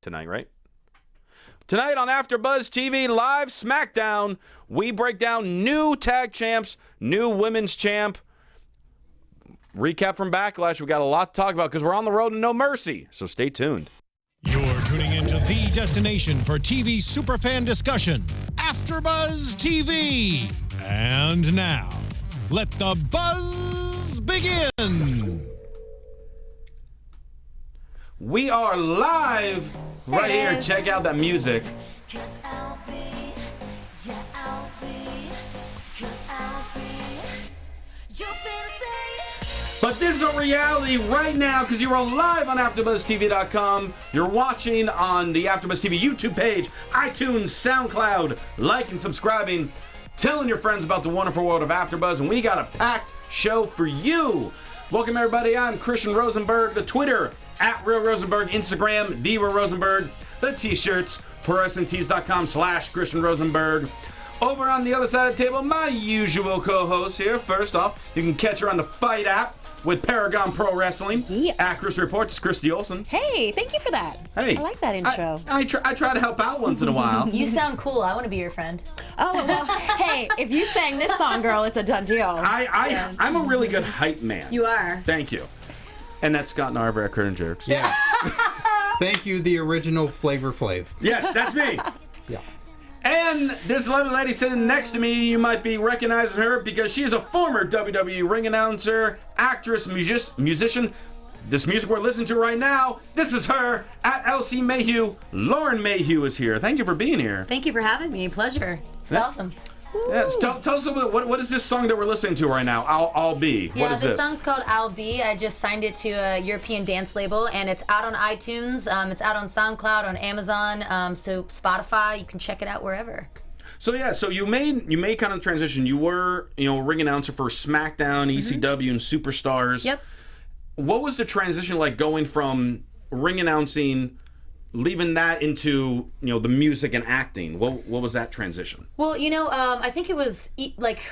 tonight, right? Tonight on AfterBuzz TV Live SmackDown, we break down new tag champs, new women's champ. Recap from Backlash. We got a lot to talk about because we're on the road to No Mercy, so stay tuned. You're tuning into the destination for TV superfan discussion, AfterBuzz TV. And now, let the buzz begin. We are live right here. Check out that music. But this is a reality right now because you are live on AfterBuzzTV.com. You're watching on the AfterBuzz TV YouTube page, iTunes, SoundCloud, like and subscribing, telling your friends about the wonderful world of AfterBuzz, and we got a packed show for you. Welcome everybody. I'm Christian Rosenberg. The Twitter @RealRosenberg, Instagram The Real Rosenberg, the T-shirts ProWrestlingTees.com/Christian Rosenberg. Over on the other side of the table, my usual co-host here. First off, you can catch her on the Fight app with Paragon Pro Wrestling. Yeah. Chris Reports, Christy Olson. Hey, thank you for that. Hey, I like that intro. I try to help out once in a while. You sound cool. I want to be your friend. Oh, well, hey, if you sang this song, girl, it's a done deal. I'm a really good hype man. You are. Thank you. And that's Scott Narver at Curtain Jerks. Yeah. Thank you, the original Flavor Flav. Yes, that's me. Yeah. And this lovely lady sitting next to me, you might be recognizing her because she is a former WWE ring announcer, actress, musician. This music we're listening to right now, this is her at LC Mayhew. Lauren Mayhew is here. Thank you for being here. Thank you for having me. Pleasure. It's awesome. Yeah, tell us a little bit, what is this song that we're listening to right now? I'll Be. Yeah, what is this? song's called I'll Be. I just signed it to a European dance label, and it's out on iTunes. It's out on SoundCloud, on Amazon, so Spotify. You can check it out wherever. So yeah, so you made kind of transition. You were, ring announcer for SmackDown, ECW, and Superstars. Yep. What was the transition like going from ring announcing, leaving that into the music and acting? What was that transition? Well, I think it was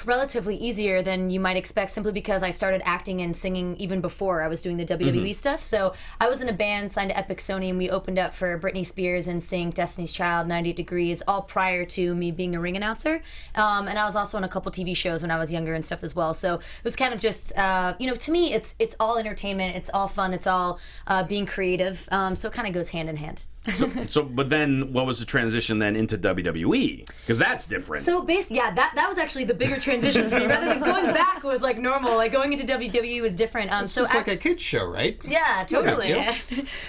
relatively easier than you might expect, simply because I started acting and singing even before I was doing the WWE stuff. So I was in a band signed to Epic Sony, and we opened up for Britney Spears and Sync, Destiny's Child, 98 Degrees, all prior to me being a ring announcer. And I was also on a couple TV shows when I was younger and stuff as well. So it was kind of just, to me, it's all entertainment, it's all fun, it's all being creative. So it kind of goes hand in hand. But then what was the transition then into WWE? Because that's different. So that was actually the bigger transition for me. Rather than going back was like normal, like going into WWE was different. It's just like a kid's show, right? Yeah, totally. Yeah.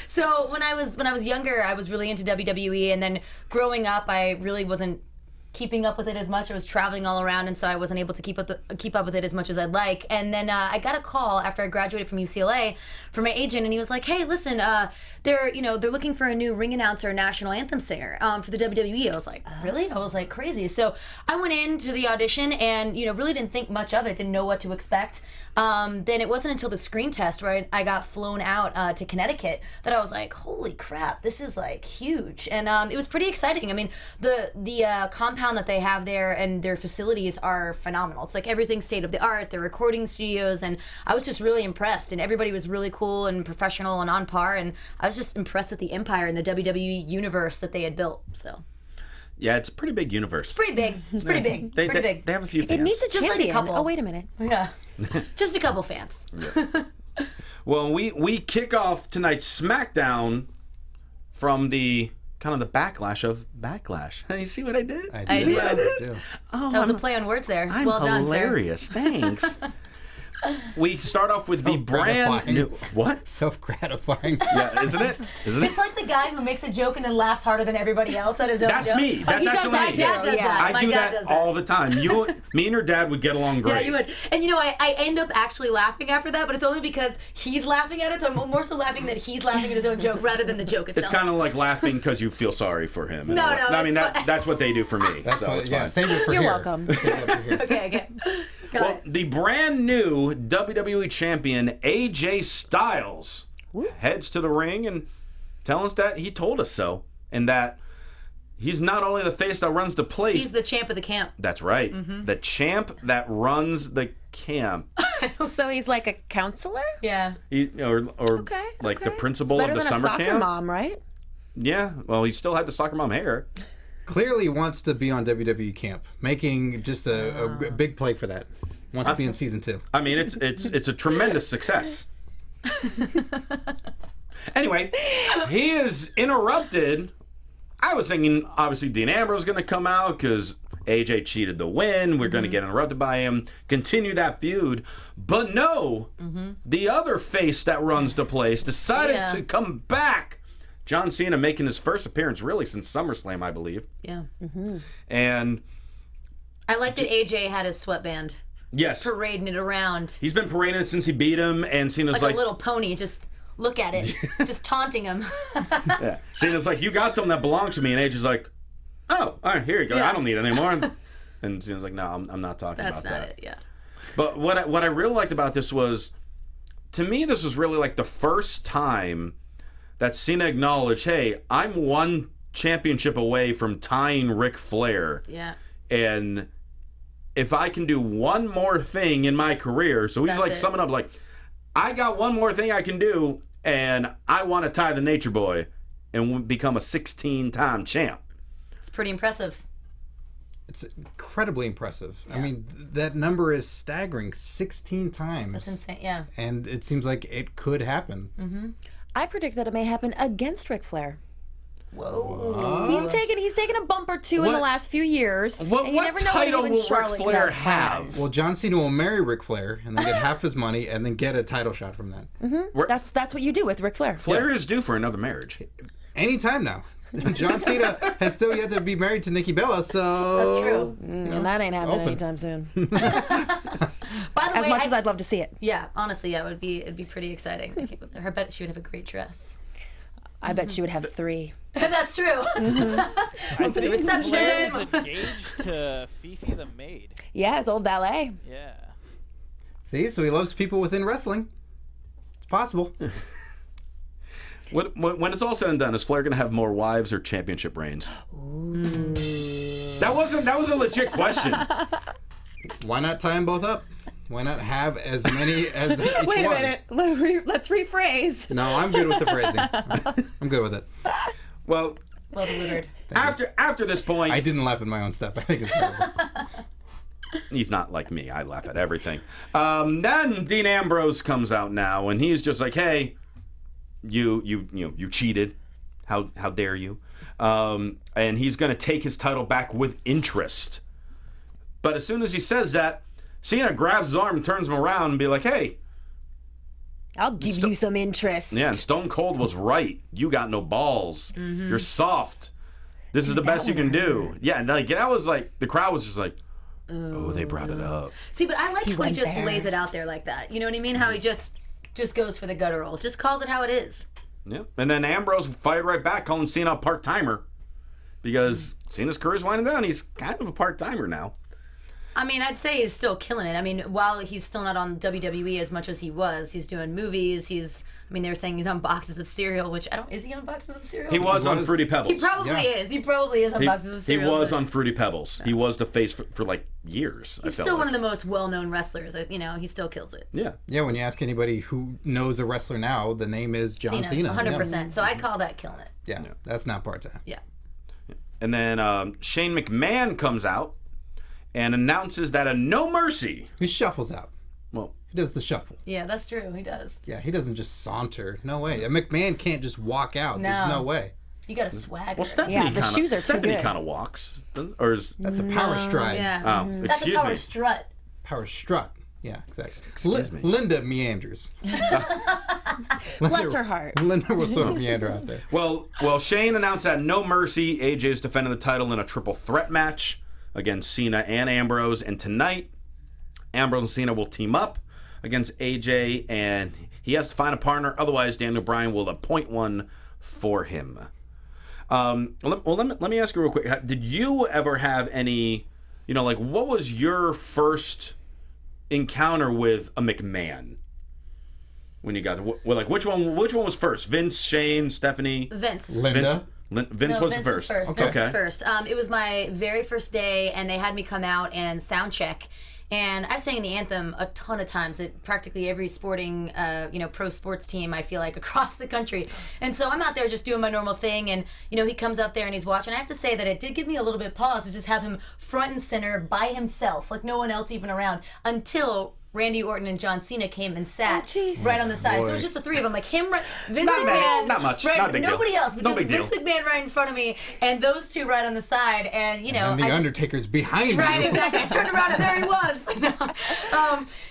So when I was younger, I was really into WWE, and then growing up, I really wasn't keeping up with it as much. I was traveling all around, and so I wasn't able to keep up with it as much as I'd like. And then I got a call after I graduated from UCLA from my agent, and he was like, "Hey, listen, they're looking for a new ring announcer, national anthem singer for the WWE." I was like, "Really?" I was like, crazy. So I went into the audition and really didn't think much of it, didn't know what to expect. Then it wasn't until the screen test where I got flown out to Connecticut that I was like, "Holy crap, this is like huge!" And it was pretty exciting. I mean, the compound that they have there and their facilities are phenomenal. It's like everything's state of the art. They're recording studios, and I was just really impressed. And everybody was really cool and professional and on par. And I was just impressed at the empire and the WWE universe that they had built. So. Yeah, it's a pretty big universe. It's pretty big. It's pretty big. They big. They have a few fans. It needs a Just like a champion. couple. Oh, wait a minute. Yeah. Just a couple fans. Yeah. Well, we kick off tonight's SmackDown from the kind of the backlash of Backlash. You see what I did? I see do. what I did? do. Oh, That was a play on words there. I'm well done, sir. hilarious. Thanks. We start off with the brand new... What? Self-gratifying. Yeah, isn't it? It's like the guy who makes a joke and then laughs harder than everybody else at his own That's joke. me. That's he does actually that. me. My dad does that. I My do dad that does that. all the time. Me and your dad would get along great. Yeah, you would. And I end up actually laughing after that, but it's only because he's laughing at it, so I'm more so laughing that he's laughing at his own joke rather than the joke itself. It's kind of like laughing because you feel sorry for him. No, I mean, that's what they do for me. That's so what, it's yeah, fine. save it for You're here. welcome. Save it for here. Okay. Got Well, it. the brand new WWE champion AJ Styles heads to the ring and tells us that he told us so, and that he's not only the face that runs the place. He's the champ of the camp. That's right. Mm-hmm. The champ that runs the camp. So he's like a counselor? Yeah. Or Okay. like okay. the principal It's of better the than summer a soccer camp. mom, right? Yeah, well, he still had the soccer mom hair. Clearly wants to be on WWE Camp, making just a big play for that. Wants to be in season 2. I mean, it's a tremendous success. Anyway, he is interrupted. I was thinking, obviously, Dean Ambrose is going to come out because AJ cheated the win. We're going to get interrupted by him. Continue that feud. But no, the other face that runs the place decided to come back. John Cena making his first appearance really since SummerSlam, I believe. Yeah. And I like that AJ had his sweatband. yes, Just parading it around. he's been parading it since he beat him, and Cena's Like a little pony, just look at it. Just taunting him. yeah. Cena's like, you got something that belongs to me, and AJ's like, oh, all right, here you go. Yeah. I don't need it anymore. And Cena's like, no, I'm not talking That's about not that. it, yeah. But what I really liked about this was, to me, this was really like the first time that Cena acknowledged, hey, I'm one championship away from tying Ric Flair. Yeah. And if I can do one more thing in my career, so he's That's like it. summing up like, I got one more thing I can do, and I want to tie the Nature Boy and become a 16-time champ. It's pretty impressive. It's incredibly impressive. I mean, that number is staggering. 16 times. That's insane, yeah. And it seems like it could happen. I predict that it may happen against Ric Flair. Whoa. He's taken a bump or two in the What- last few years. What, and you what never know title what will even Charlotte Ric could Flair planned. have? Well, John Cena will marry Ric Flair and then get half his money and then get a title shot from that. That's what you do with Ric Flair. Flair is due for another marriage. Anytime now. John Cena has still yet to be married to Nikki Bella, so... That's true. And that ain't happening open. anytime soon. By the As way, much as I'd love to see it. Yeah, honestly, yeah, it'd be pretty exciting. I bet she would have a great dress. I bet she would have 3. That's true. I think reception. Flair is engaged to Syfy the maid. Yeah, his old valet. Yeah. See, so he loves people within wrestling. It's possible. When it's all said and done, is Flair going to have more wives or championship reigns? That was a legit question. Why not tie them both up? Why not have as many as each Wait a one? minute. Let's rephrase. No, I'm good with the phrasing. I'm good with it. Well, Well delivered. after this point, I didn't laugh at my own stuff. I think it's terrible. he's not like me. I laugh at everything. Then Dean Ambrose comes out now, and he's just like, "Hey, you cheated. How dare you?" And he's going to take his title back with interest. But as soon as he says that, Cena grabs his arm and turns him around and be like, "Hey." I'll give you some interest. Yeah, and Stone Cold was right. You got no balls. You're soft. This is the best you can do. Yeah, and like that was like the crowd was just like, oh, they brought it up. See, but I like how he went just there. lays it out there like that. You know what I mean? How he just goes for the guttural. Just calls it how it is. Yeah, and then Ambrose fired right back, calling Cena a part timer because Cena's career's winding down. He's kind of a part timer now. I mean, I'd say he's still killing it. I mean, while he's still not on WWE as much as he was, he's doing movies. I mean, they were saying he's on boxes of cereal, which is he on boxes of cereal? He was on was. Fruity Pebbles. He probably is. He probably is on boxes of He cereal. was but on Fruity Pebbles. He was the face for like years. He's still one of the most well-known wrestlers. You know, he still kills it. Yeah. Yeah, when you ask anybody who knows a wrestler now, the name is John Cena. 100%. So I'd call that killing it. Yeah, that's not part-time. Yeah. And then Shane McMahon comes out and announces that a No Mercy. He shuffles out. Well, He does the shuffle. Yeah, that's true. He does. Yeah, he doesn't just saunter. No way. A McMahon can't just walk out. No. There's no way. You got a swagger. well, Stephanie Yeah, the kinda, shoes are too Stephanie good. kind of walks, or is That's a power stride. Yeah. oh, That's a excuse power me. strut. Power strut. Yeah, exactly. Excuse me. Linda meanders. Bless her heart. Linda will sort of meander out there. Well, Shane announced that No Mercy, AJ is defending the title in a triple threat match against Cena and Ambrose. And tonight, Ambrose and Cena will team up against AJ, and he has to find a partner. Otherwise, Daniel Bryan will appoint one for him. Let me ask you real quick. Did you ever have any, like, what was your first encounter with a McMahon? When you got which one was first? Vince, Shane, Stephanie? Vince. Linda. Vince was the first. Vince Okay. was first. It was my very first day, and they had me come out and sound check. And I sang the anthem a ton of times at practically every sporting, pro sports team, I feel like, across the country. And so I'm out there just doing my normal thing, and, he comes up there and he's watching. I have to say that it did give me a little bit of pause to just have him front and center by himself, like no one else even around, until Randy Orton and John Cena came and sat right on the side. So it was just the three of them, like him, Vince McMahon. Not much. Right, Not a big nobody deal. else, but No just big deal. Vince McMahon right in front of me, and those two right on the side. And, And the Undertaker's behind Right, you. exactly. I turned around and there he was.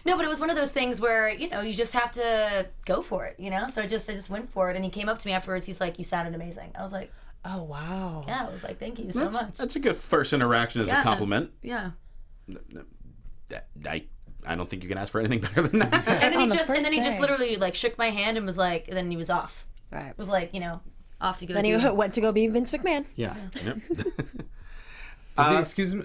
No, but it was one of those things where, you just have to go for it, So I just went for it, and he came up to me afterwards. He's like, "You sounded amazing." I was like, Oh, wow. yeah, I was like, "Thank you so much." That's a good first interaction as a compliment. Yeah. I don't think you can ask for anything better than that. And then On he the just first day. literally like shook my hand and was like, and then he was off. Right. It was like, off to go. Then he went to go be Vince McMahon. Yeah. Yep.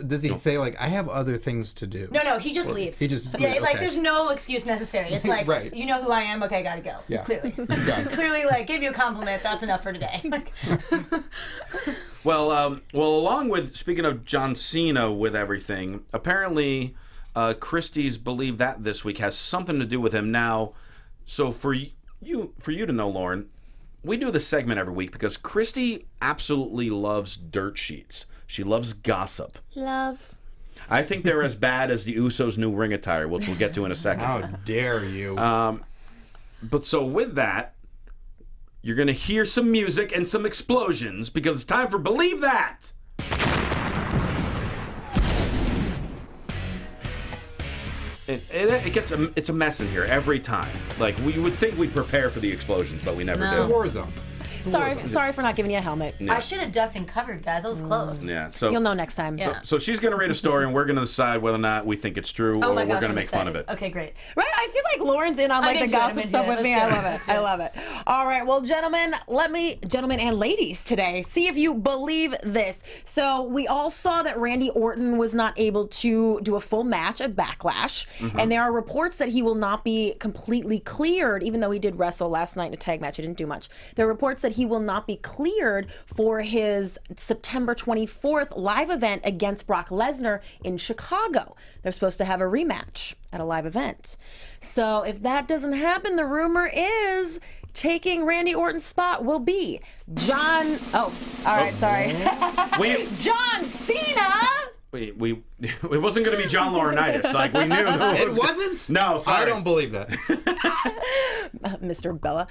Does he say, like, I have other things to do? No, he just leaves. He just yeah, leaves, like okay. there's no excuse necessary. It's like, Right. you know who I am. Okay, I gotta go. Yeah. Clearly, Got it. clearly, like give you a compliment. That's enough for today. Well, along with, speaking of John Cena with everything, apparently Christie's believe that this week has something to do with him. Now, so for you to know, Lauren, we do this segment every week because Christy absolutely loves dirt sheets. She loves gossip. Love. I think they're as bad as the Usos' new ring attire, which we'll get to in a second. How dare you? But so with that, you're going to hear some music and some explosions because it's time for Believe That! It's a mess in here every time. Like, we would think we'd prepare for the explosions, but we never No. do. Warzone. Sorry for not giving you a helmet. I should have ducked and covered, guys. That was close. Yeah, so You'll know next time. Yeah. So she's going to read a story, and we're going to decide whether or not we think it's true, Oh or my we're gosh, going to I'm make fun of it. excited. Okay, great. Right? I feel like Lauren's in on like the into it, I'm gossip into stuff it. with me. Let's I do love it. it. I love it. All right. Well, gentlemen and ladies today, see if you believe this. So we all saw that Randy Orton was not able to do a full match at Backlash. And there are reports that he will not be completely cleared, even though he did wrestle last night in a tag match. He didn't do much. There are reports that he will not be cleared for his September 24th live event against Brock Lesnar in Chicago. They're supposed to have a rematch at a live event. So if that doesn't happen, the rumor is taking Randy Orton's spot will be John. Oh, all right, sorry. John Cena. We it wasn't going to be John Laurinaitis. Like, we knew It wasn't? No, sorry. I don't believe that. Mr. Bella.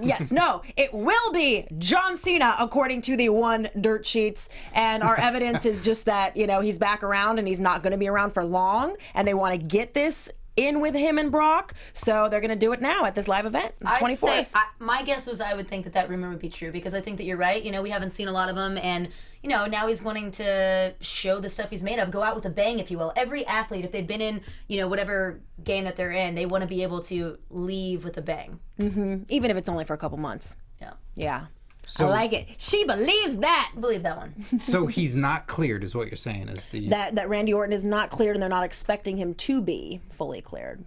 Yes, no, it will be John Cena, according to the One Dirt Sheets. And our evidence is just that, he's back around and he's not going to be around for long. And they want to get this in with him and Brock. So they're going to do it now at this live event, the 24th. I'd say, my guess was I would think that rumor would be true because I think that you're right. We haven't seen a lot of him, and now he's wanting to show the stuff he's made of, go out with a bang, if you will. Every athlete, if they've been in, whatever game that they're in, they want to be able to leave with a bang. Mm-hmm. Even if it's only for a couple months. Yeah. Yeah. So- I like it. She believes that. Believe that one. So he's not cleared, is what you're saying? Is the That Randy Orton is not cleared, and they're not expecting him to be fully cleared.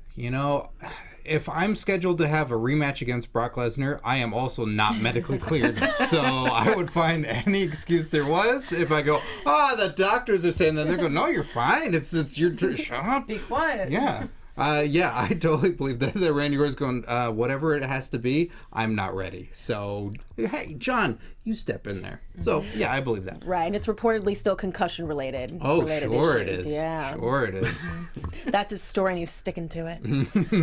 If I'm scheduled to have a rematch against Brock Lesnar, I am also not medically cleared. So I would find any excuse there was if I go, the doctors are saying that. They're going, no, you're fine. It's your turn. Shut up. Be quiet. Yeah. I totally believe that Randy Orton's going, whatever it has to be, I'm not ready. So, hey, John, you step in there. So, yeah, I believe that. Right, and it's reportedly still concussion related. Oh, sure it issues. is. Yeah. Sure it is. That's his story, and he's sticking to it.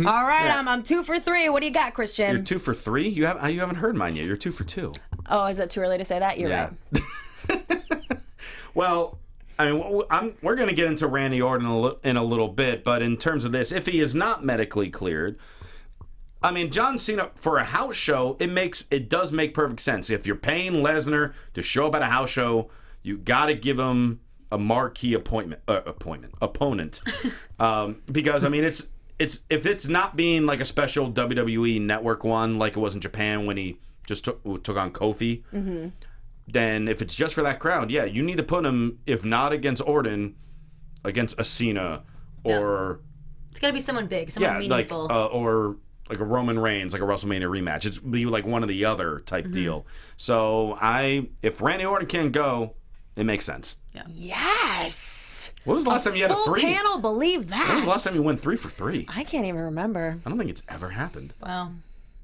All right, I'm 2 for 3. What do you got, Christian? You're 2 for 3? You haven't heard mine yet. You're 2 for 2. Oh, is it too early to say that? You're right. Well, I mean, we're going to get into Randy Orton in a little bit, but in terms of this, if he is not medically cleared, I mean, John Cena, for a house show, it does make perfect sense. If you're paying Lesnar to show up at a house show, you got to give him a marquee opponent. Because, I mean, it's if it's not being like a special WWE Network one, like it was in Japan when he just took on Kofi, then if it's just for that crowd, yeah, you need to put him, if not against Orton, against a Cena, or It's got to be someone big, someone meaningful. or like a Roman Reigns, like a WrestleMania rematch. It's be like one or the other type deal. So if Randy Orton can go, it makes sense. Yes. What was the last time you had a Full 3? panel, believe that. When was the last time you went 3 for 3? I can't even remember. I don't think it's ever happened. Wow.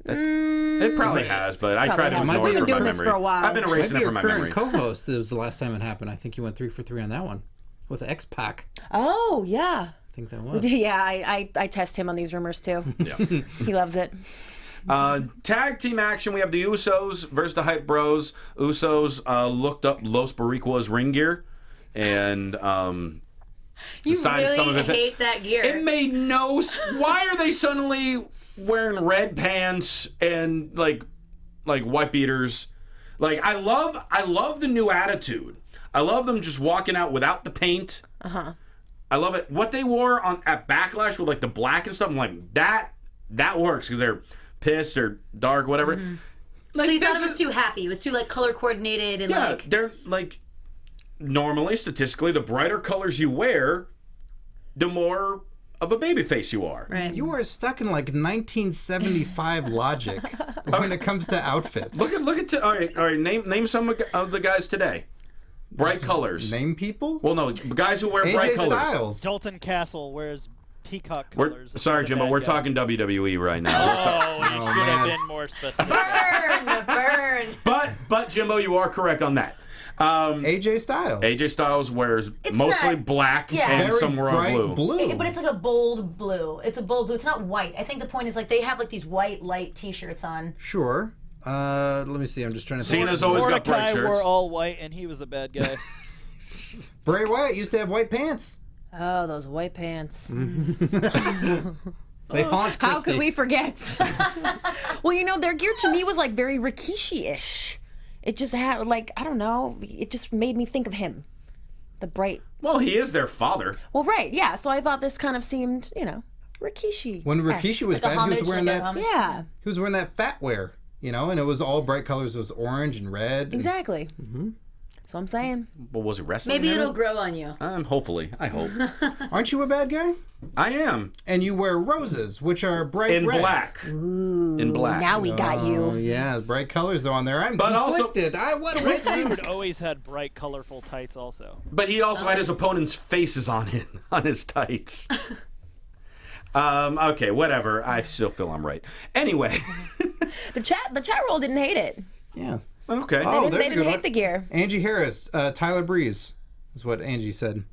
It probably has, but I try to has. ignore We've it been from my doing this memory. for a while. I've been erasing Maybe it from your my current memory. co-host, that was the last time it happened. I think you went 3 for 3 on that one with X-Pac. Oh, yeah. I think that was. Yeah, I test him on these rumors too. Yeah. He loves it. Tag team action. We have the Usos versus the Hype Bros. Usos looked up Los Boricuas ring gear and You decided some of really it. hate that gear. It made no. Why are they suddenly wearing red pants and like white beaters? Like I love the new attitude. I love them just walking out without the paint. I love it. What they wore at Backlash with like the black and stuff. I'm like that works because they're pissed or dark, whatever. Like, so you thought this it was is- too happy. It was too like color coordinated and Yeah, like. they're like normally, statistically, the brighter colors you wear, the more of a baby face you are. Right. You are stuck in like 1975 logic when it comes to outfits. Look at all right. Name some of the guys today. Bright colors. Name people? Well, no, guys who wear bright AJ colors. Styles. Dalton Castle wears peacock We're, colors. sorry, He's a Jimbo. bad We're guy. talking WWE right now. Oh, you should have been more specific. Burn. But Jimbo, you are correct on that. AJ Styles. AJ Styles wears mostly not- black yeah. and Very somewhere on bright blue. But it's like a bold blue. It's a bold blue. It's not white. I think the point is like they have like these white light T-shirts on. Sure. Let me see. I'm just trying to think. Cena's always got bright Mordecai shirts. wore all white, and he was a bad guy. Bray Wyatt used to have white pants. Oh, those white pants. They haunt Christy. How could we forget? Well, you know, their gear to me was like very Rikishi-ish. It just had like, I don't know, it just made me think of him. The bright. Well, he is their father. Well, right, yeah. So I thought this kind of seemed, you know, Rikishi. When Rikishi was Like a back, he homage. was wearing like a that. homage. Yeah, He was wearing that fat wear, you know, and it was all bright colors. It was orange and red. and- exactly. That's what I'm saying. But was he wrestling? Maybe in it'll it? grow on you. Hopefully. I hope. Aren't you a bad guy? I am. And you wear roses, which are bright In red. black. In black. Now we got Oh you. yeah, bright colors are on there. I'm But also- conflicted. I what do I think? Dude always had bright, colorful tights. Also, But he also had his opponent's faces on his tights. Okay, whatever. I still feel I'm right. Anyway. The chat roll didn't hate it. Yeah. Okay. Oh, They there's a didn't good hate one. the gear. Angie Harris, Tyler Breeze, is what Angie said.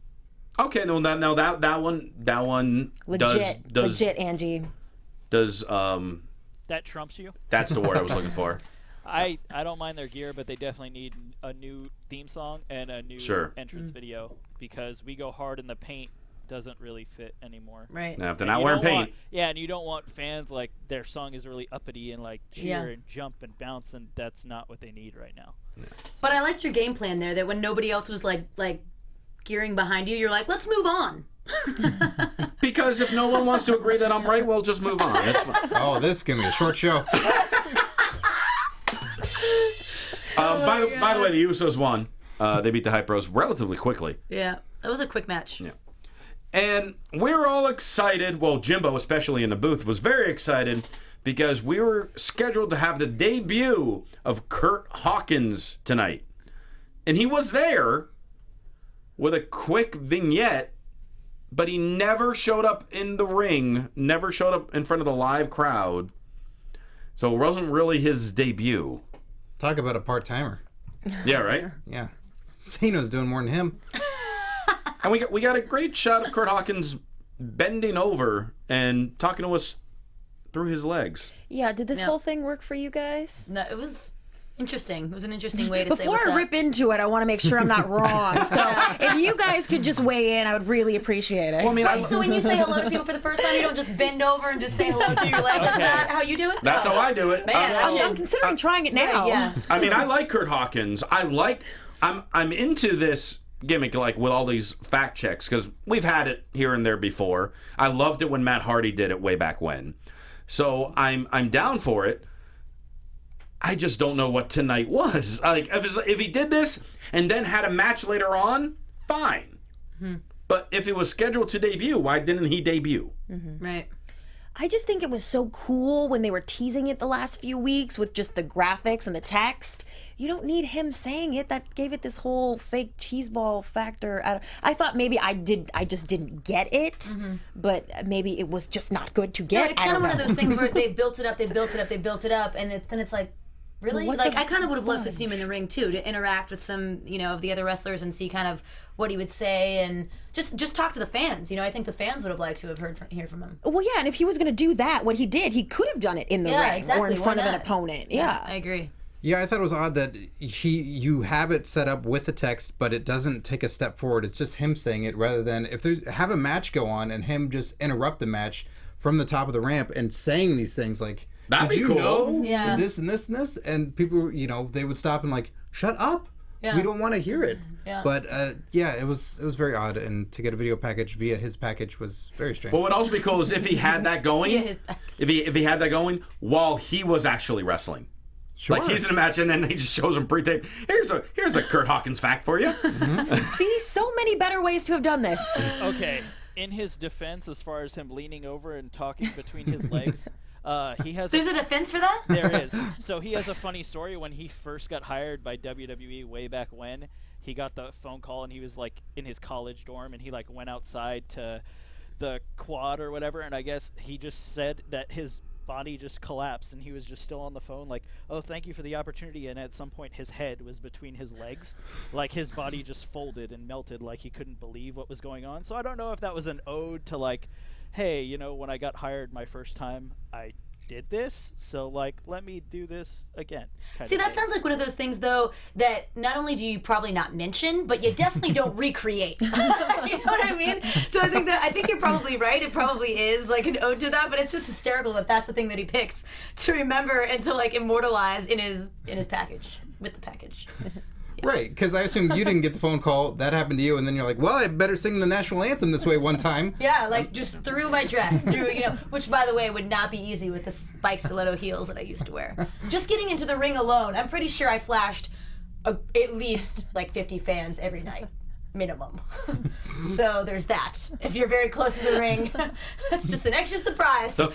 Okay, no, that one Legit, does legit, Angie. does that trumps you. that's the word I was looking for. I don't mind their gear, but they definitely need a new theme song and a new Sure. entrance video because We Go Hard in the Paint doesn't really fit anymore. Right. Now, if they're And not you wearing don't paint, want- yeah, and you don't want fans like their song is really uppity and like cheer Yeah. and jump and bounce, and that's not what they need right now. But I liked your game plan there. That when nobody else was like gearing behind you, you're like, let's move on. because if no one wants to agree that I'm right, we'll just move on. That's fine. Oh, this is gonna be a short show. By the way, the Usos won. They beat the Hype Bros relatively quickly. Yeah, that was a quick match. Yeah. And we're all excited. Well, Jimbo, especially in the booth, was very excited because we were scheduled to have the debut of Kurt Hawkins tonight. And he was there with a quick vignette, but he never showed up in the ring, never showed up in front of the live crowd. So it wasn't really his debut. Talk about a part-timer. Yeah, right? Yeah. Cena's doing more than him. And we got a great shot of Kurt Hawkins bending over and talking to us through his legs. Yeah, did this Yeah. whole thing work for you guys? No, it was interesting. It was an interesting way to say Before what's I up. rip into it, I want to make sure I'm not wrong. So if you guys could just weigh in, I would really appreciate it. Well, I mean, Right, so when you say hello to people for the first time, you don't just bend over and just say hello to your leg. That's not how you do it? that's Oh. how I do it. Man, I'm considering trying it now. Yeah. I mean, I like Kurt Hawkins. I'm into this gimmick, like with all these fact checks, because we've had it here and there before. I loved it when Matt Hardy did it way back when. So I'm down for it. I just don't know what tonight was. Like if he did this and then had a match later on, fine. But if it was scheduled to debut, why didn't he debut? Right. I just think it was so cool when they were teasing it the last few weeks with just the graphics and the text. You don't need him saying it. That gave it this whole fake cheeseball factor. I thought maybe I just didn't get it, but maybe it was just not good to get. Yeah, it's kind of one of those things where they've built it up, and then it's like, really? What Like, the I kind of would have loved to see him in the ring, too, to interact with some, of the other wrestlers and see kind of what he would say and just talk to the fans. I think the fans would have liked to have hear from him. Well, yeah, and if he was going to do that, what he did, he could have done it in the ring exactly. or in Why front of an not? opponent. Yeah, I agree. Yeah, I thought it was odd that you have it set up with the text, but it doesn't take a step forward. It's just him saying it rather than if they have a match go on and him just interrupt the match from the top of the ramp and saying these things like, That'd "Did be you cool." know Yeah. this and this and this?" And people, they would stop and like, "Shut up! Yeah. We don't want to hear it." Yeah. But it was very odd, and to get a video package via his package was very strange. What would also be cool is if he had that going. Via his package. If he had that going while he was actually wrestling. Sure. Like he's in a match and then he just shows him pre-tape. Here's a Kurt Hawkins fact for you. See, so many better ways to have done this. Okay, in his defense, as far as him leaning over and talking between his legs, he has. There's a defense for that? There is. So he has a funny story. When he first got hired by WWE way back when, he got the phone call and he was like in his college dorm and he like went outside to the quad or whatever, and I guess he just said that his body just collapsed and he was just still on the phone like, "Oh, thank you for the opportunity," and at some point his head was between his legs, like his body just folded and melted, like he couldn't believe what was going on. So I don't know if that was an ode to like, hey, when I got hired my first time, I did this, so like let me do this again. See, that sounds like one of those things, though, that not only do you probably not mention, but you definitely don't recreate. You know what I mean? So I think you're probably right. It probably is like an ode to that, but it's just hysterical that that's the thing that he picks to remember and to like immortalize in his package, with the package. Right, because I assume you didn't get the phone call. That happened to you, and then you're like, "Well, I better sing the national anthem this way one time." Yeah, like just through my dress, which by the way would not be easy with the spiked stiletto heels that I used to wear. Just getting into the ring alone, I'm pretty sure I flashed at least like 50 fans every night. Minimum. So there's that. If you're very close to the ring, that's just an extra surprise. So,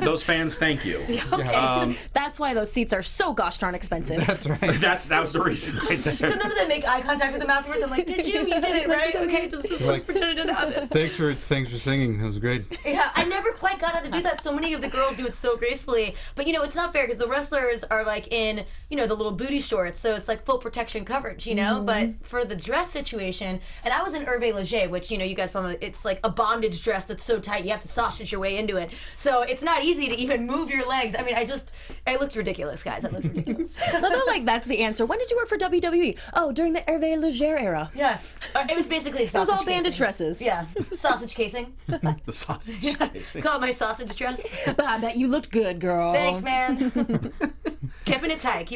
those fans, thank you. Okay. That's why those seats are so gosh darn expensive. That's right. That was the reason right there. Sometimes I make eye contact with them afterwards. I'm like, "Did you? You did it, right? Okay, let's pretend it didn't happen." Thanks for singing. That was great. Yeah, I never quite got how to do that. So many of the girls do it so gracefully. But, it's not fair because the wrestlers are like in, the little booty shorts. So it's like full protection coverage, But for the dress situation, and I was in Hervé Leger, which, you guys probably, it's like a bondage dress that's so tight you have to sausage your way into it. So it's not easy to even move your legs. I mean, I looked ridiculous, guys. I looked ridiculous. I feel like that's the answer. When did you work for WWE? Oh, during the Hervé Leger era. Yeah. It was basically a It was sausage all bandage casing. dresses. Yeah. Sausage casing. The sausage casing. Call it my sausage dress. But I bet you looked good, girl. Thanks, man. Keeping it tight.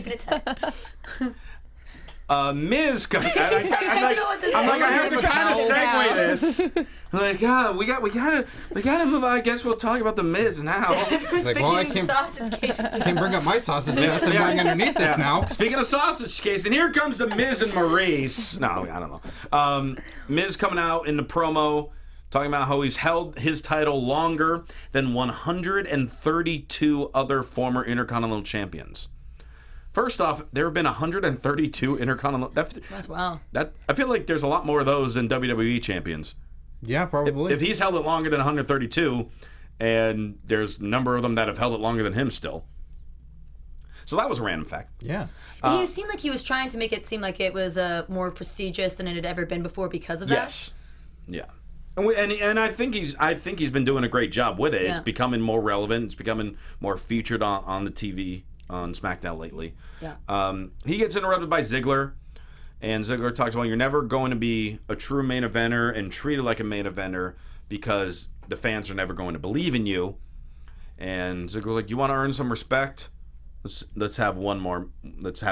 Miz coming. I'm like, I I have to kind of segue this. I'm like, we gotta move on. I guess we'll talk about the Miz now. It's like, well, I can't bring up my sausage dress and wearing underneath this now. Speaking of sausage case, and here comes the Miz and Maurice. No, I don't know. Miz coming out in the promo, talking about how he's held his title longer than 132 other former Intercontinental champions. First off, there have been 132 Intercontinental. That's wow. I feel like there's a lot more of those than WWE champions. Yeah, probably. If he's held it longer than 132, and there's a number of them that have held it longer than him still. So that was a random fact. Yeah. He seemed like he was trying to make it seem like it was more prestigious than it had ever been before because of that. Yes. Yeah. And I think he's been doing a great job with it. Yeah. It's becoming more relevant. It's becoming more featured on the TV on SmackDown lately. Yeah. He gets interrupted by Ziggler, and Ziggler talks about, you're never going to be a true main eventer and treated like a main eventer because the fans are never going to believe in you. And Ziggler's like, you want to earn some respect? Let's have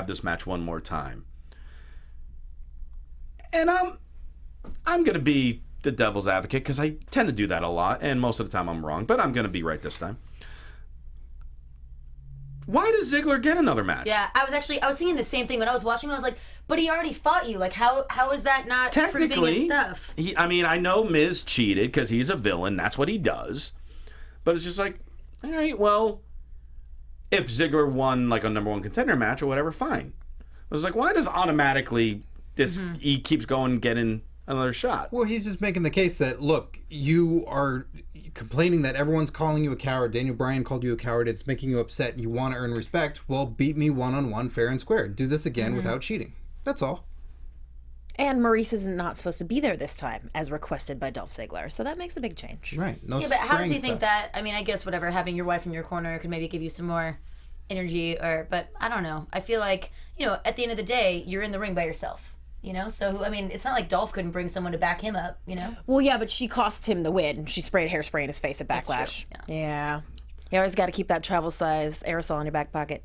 this match one more time. And I'm going to be the devil's advocate because I tend to do that a lot, and most of the time I'm wrong, but I'm going to be right this time. Why does Ziggler get another match? Yeah, I was thinking the same thing when I was watching. I was like, but he already fought you. Like, how is that not proving his stuff? I know Miz cheated because he's a villain. That's what he does. But it's just like, all right, well, if Ziggler won like a number one contender match or whatever, fine. I was like, why does automatically this he keeps going getting another shot? Well, he's just making the case that, look, you are complaining that everyone's calling you a coward. Daniel Bryan called you a coward. It's making you upset. You want to earn respect. Well, beat me one-on-one, fair and square. Do this again without cheating. That's all. And Maurice is not supposed to be there this time, as requested by Dolph Ziggler. So that makes a big change. Right. No. Yeah, but how does he string think that? I mean, I guess whatever, having your wife in your corner could maybe give you some more energy, but I don't know. I feel like, at the end of the day, you're in the ring by yourself, So, I mean, it's not like Dolph couldn't bring someone to back him up, Well, yeah, but she cost him the win. She sprayed hairspray in his face at Backlash. That's true, Yeah. You always got to keep that travel size aerosol in your back pocket.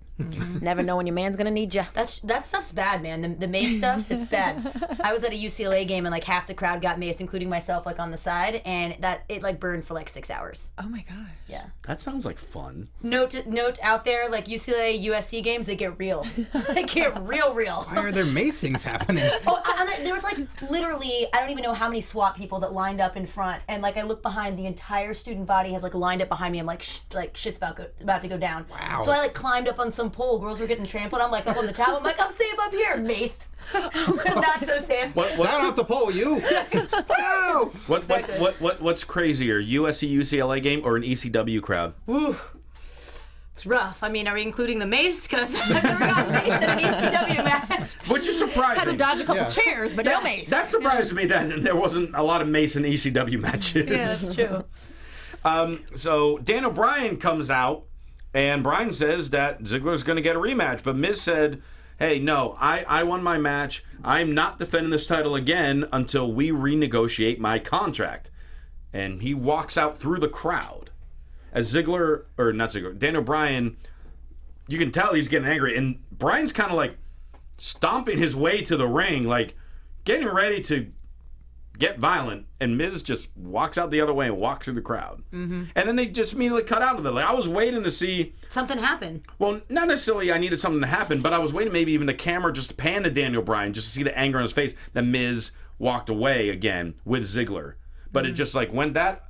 Never know when your man's gonna need you. That stuff's bad, man. The mace stuff, it's bad. I was at a UCLA game and like half the crowd got maced, including myself, like on the side, and it like burned for like 6 hours. Oh my gosh. Yeah. That sounds like fun. Note out there, like UCLA USC games, they get real. They get real. Why are there macings happening? There was like literally, I don't even know how many SWAT people that lined up in front, and like I look behind, the entire student body has like lined up behind me. I'm like, shit's about to go down. Wow. So I like climbed up on some pole. Girls were getting trampled. I'm like up on the top. I'm like, I'm safe up here. Maced. Not so safe. Down off the pole, you. No. What's crazier, USC UCLA game or an ECW crowd? Ooh. It's rough. I mean, are we including the mace? Because I've never got maced in an ECW match. Which is surprising. Had to dodge a couple chairs, but no mace. That surprised me that there wasn't a lot of mace in ECW matches. Yeah, that's true. So Daniel Bryan comes out, and Bryan says that Ziggler's going to get a rematch. But Miz said, hey, no, I won my match. I'm not defending this title again until we renegotiate my contract. And he walks out through the crowd. As Daniel Bryan, you can tell he's getting angry. And Bryan's kind of like stomping his way to the ring, like getting ready to get violent, and Miz just walks out the other way and walks through the crowd. And then they just immediately cut out of it. Like, I was waiting to see something happen. Well, not necessarily I needed something to happen, but I was waiting maybe even the camera just to pan to Daniel Bryan just to see the anger on his face. Then Miz walked away again with Ziggler. But it just like went that...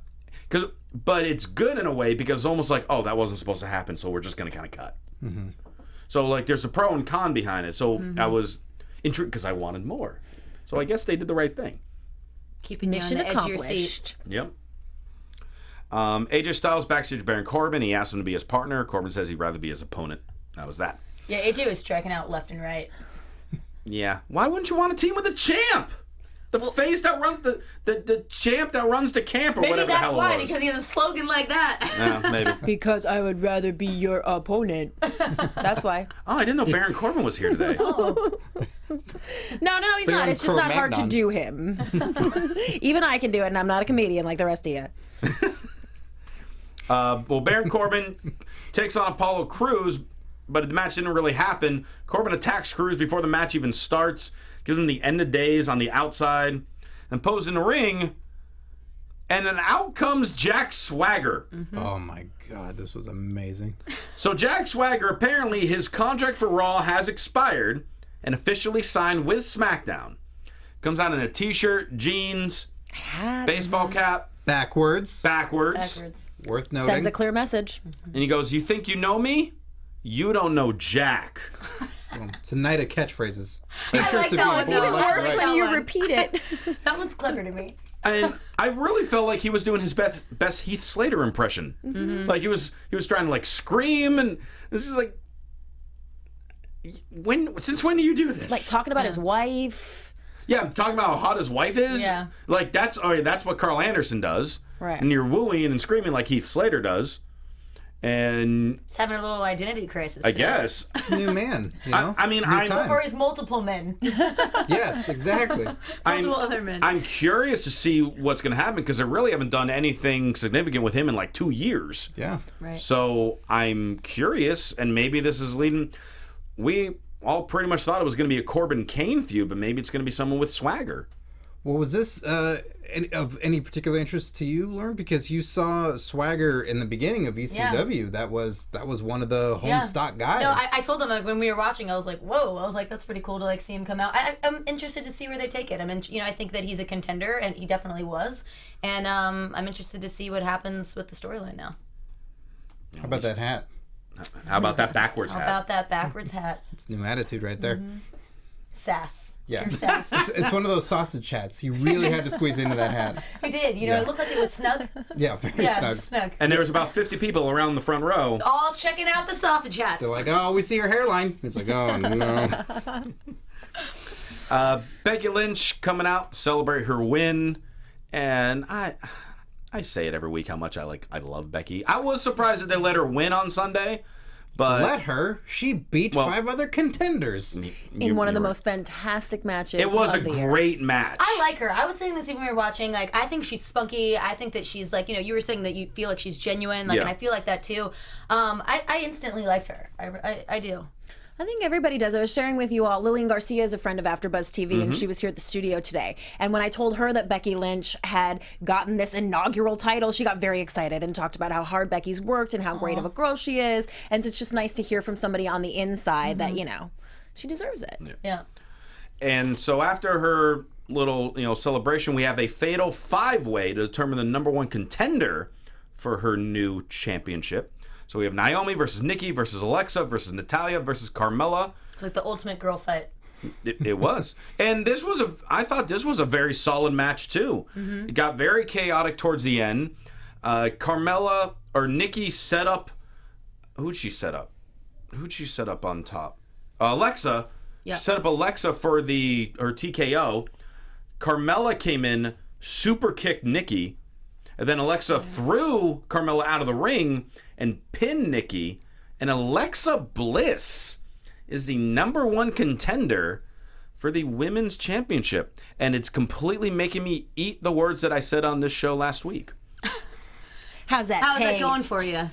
But it's good in a way because it's almost like, oh, that wasn't supposed to happen, so we're just going to kind of cut. So like there's a pro and con behind it. So I was intrigued because I wanted more. So I guess they did the right thing. Keeping you on the edge of your seat. Yep. AJ Styles backstage Baron Corbin. He asked him to be his partner. Corbin says he'd rather be his opponent. That was that. Yeah, AJ was striking out left and right. Yeah. Why wouldn't you want a team with a champ? The face that runs the champ that runs the camp or whatever the hell it was. Maybe that's why, because he has a slogan like that. Yeah, maybe. Because I would rather be your opponent. That's why. Oh, I didn't know Baron Corbin was here today. No, he's not. It's just not hard to do him. Even I can do it, and I'm not a comedian like the rest of you. Well, Baron Corbin takes on Apollo Crews, but the match didn't really happen. Corbin attacks Crews before the match even starts, gives him the end of days on the outside, and poses in the ring, and then out comes Jack Swagger. Oh my God, this was amazing. So Jack Swagger, apparently his contract for Raw has expired and officially signed with SmackDown. Comes out in a t-shirt, jeans, baseball cap. Backwards. Worth noting. Sends a clear message. And he goes, you think you know me? You don't know Jack. It's a night of catchphrases. I like that one. It's even worse when you repeat it. That one's clever to me. And I really felt like he was doing his best Heath Slater impression. Like he was trying to like scream, and this is like, since when do you do this? Like talking about his wife. Yeah, I'm talking about how hot his wife is. Yeah. Like that's what Carl Anderson does. Right. And you're wooing and screaming like Heath Slater does. And he's having a little identity crisis. I guess. It's a new man, you know? I mean, or he's multiple men. Yes, exactly. Multiple other men. I'm curious to see what's going to happen because they really haven't done anything significant with him in like 2 years. Yeah. Right. So I'm curious, and maybe this is leading. We all pretty much thought it was going to be a Corbin Kane feud, but maybe it's going to be someone with swagger. Well, was this of any particular interest to you, Lauren? Because you saw Swagger in the beginning of ECW. Yeah. That was one of the home stock guys. No, I told them like, when we were watching, I was like, whoa. I was like, that's pretty cool to like see him come out. I'm interested to see where they take it. I think that he's a contender, and he definitely was. And I'm interested to see what happens with the storyline now. How about that hat? How about that backwards How hat? about that backwards hat? It's new attitude right there. Sass. Yeah. Pure sass. It's one of those sausage hats. He really had to squeeze into that hat. He did. You know, it looked like it was snug. Yeah, very Yeah, snug. snug. And there was about 50 people around the front row. All checking out the sausage hat. They're like, oh, we see your hairline. He's like, oh, no. Becky Lynch coming out to celebrate her win, and I say it every week how much I love Becky. I was surprised that they let her win on Sunday, but Let her. She beat 5 other contenders. In one of the most fantastic matches. It was a of the year. great match. I like her. I was saying this even when we were watching. Like, I think she's spunky. I think that she's like, you know, you were saying that you feel like she's genuine. Like, Yeah. and I feel like that too. I instantly liked her. I do. I think everybody does. I was sharing with you all, Lillian Garcia is a friend of AfterBuzz TV, and she was here at the studio today. And when I told her that Becky Lynch had gotten this inaugural title, she got very excited and talked about how hard Becky's worked and how great of a girl she is. And it's just nice to hear from somebody on the inside that, you know, she deserves it. Yeah. And so after her little, celebration, we have a fatal 5-way to determine the number 1 contender for her new championship. So we have Naomi versus Nikki versus Alexa versus Natalya versus Carmella. It's like the ultimate girl fight. It was. And I thought this was a very solid match too. It got very chaotic towards the end. Nikki set up, who'd she set up on top? Alexa. Yeah. Set up Alexa for her TKO. Carmella came in, super kicked Nikki, and then Alexa threw Carmella out of the ring and pinned Nikki. And Alexa Bliss is the number 1 contender for the women's championship, and it's completely making me eat the words that I said on this show last week. How's that How's that taste? going for you?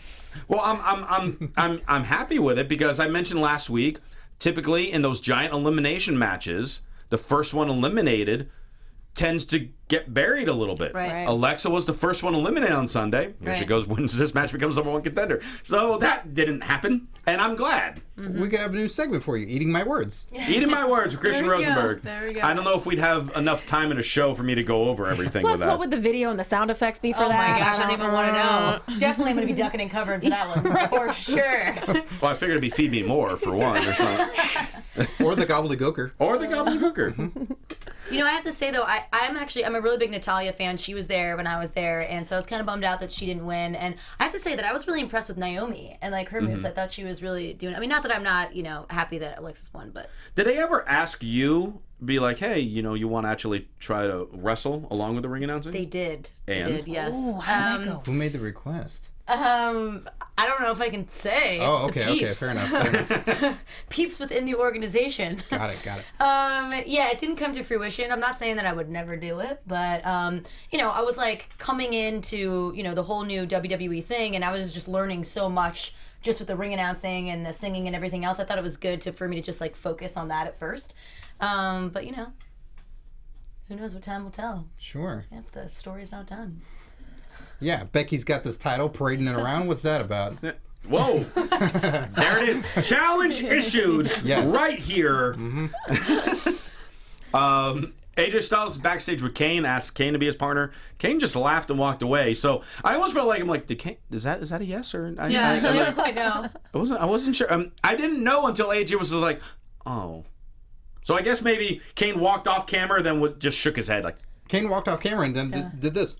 Well, I'm happy with it because I mentioned last week, typically in those giant elimination matches, the first one eliminated tends to get buried a little bit. Right. Alexa was the first one eliminated on Sunday. Here she Right. goes, wins this match, becomes number 1 contender. So that didn't happen, and I'm glad. We could have a new segment for you, Eating My Words. Eating my words with Christian There we go. Rosenberg. There we go. I don't know if we'd have enough time in a show for me to go over everything Plus, with that. what would the video and the sound effects be for Oh that? my gosh, I don't even want to know. Definitely, I'm going to be ducking and covering for that one. For sure. Well, I figured it'd be Feed Me More for one or something. Or the gobbledygooker. Or the Gobbledygooker. You know, I have to say though, I'm a really big Natalya fan. She was there when I was there, and so I was kind of bummed out that she didn't win. And I have to say that I was really impressed with Naomi and like her moves. I thought she was really doing. I mean, not that I'm not, happy that Alexis won, but Did they ever ask you, be like, hey, you want to actually try to wrestle along with the ring announcing? they did. And? They did, yes. Ooh, how'd that go? Who made the request? I don't know if I can say. Oh, The okay, peeps. fair enough. Peeps within the organization. Got it. Yeah, it didn't come to fruition. I'm not saying that I would never do it, but I was like coming into the whole new WWE thing, and I was just learning so much just with the ring announcing and the singing and everything else. I thought it was good for me to just like focus on that at first. But who knows what time will tell Sure. if the story's not done. Yeah, Becky's got this title parading it around. What's that about? Whoa. There it is. Challenge issued Yes. right here. AJ Styles backstage with Kane, asked Kane to be his partner. Kane just laughed and walked away. So I almost felt like, I'm like, is that a yes or? I know. I wasn't sure. I didn't know until AJ was just like, oh. So I guess maybe Kane walked off camera, then just shook his head like. Kane walked off camera and then did this.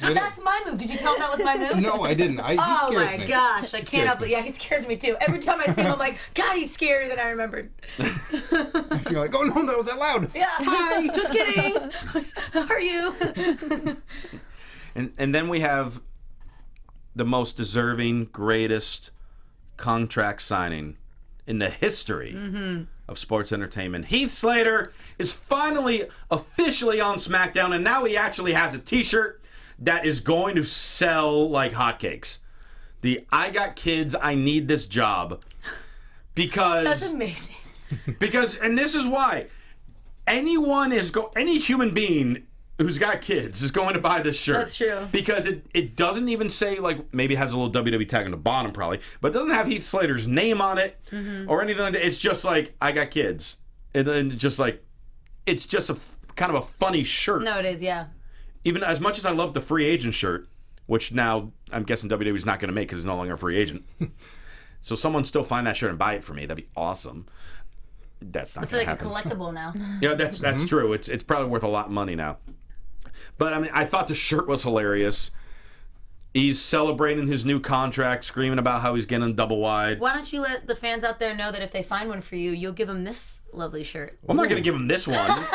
That's my move. Did you tell him that was my move? No, I didn't. He Oh scares my me. gosh, I He can't help scares it. Yeah, he scares me too. Every time I see him, I'm like, God, he's scarier than I remembered. You're like, oh no, that was that loud. Yeah, hi, just kidding. How are you? And then we have the most deserving, greatest contract signing in the history of sports entertainment. Heath Slater is finally officially on SmackDown, and now he actually has a t-shirt that is going to sell like hotcakes. The I got kids, I need this job. Because That's amazing. and this is why any human being who's got kids is going to buy this shirt. That's true. Because it doesn't even say, like, maybe it has a little WWE tag on the bottom probably, but it doesn't have Heath Slater's name on it or anything like that. It's just like, I got kids. And just like, it's just kind of a funny shirt. No, it is, yeah. Even as much as I love the free agent shirt, which now I'm guessing WWE's not going to make because he's no longer a free agent. So someone still find that shirt and buy it for me. That'd be awesome. That's not It's going to like happen. a collectible now. Yeah, that's true. It's probably worth a lot of money now. But I mean, I thought the shirt was hilarious. He's celebrating his new contract, screaming about how he's getting double wide. Why don't you let the fans out there know that if they find one for you, you'll give them this lovely shirt. I'm not going to give him this one.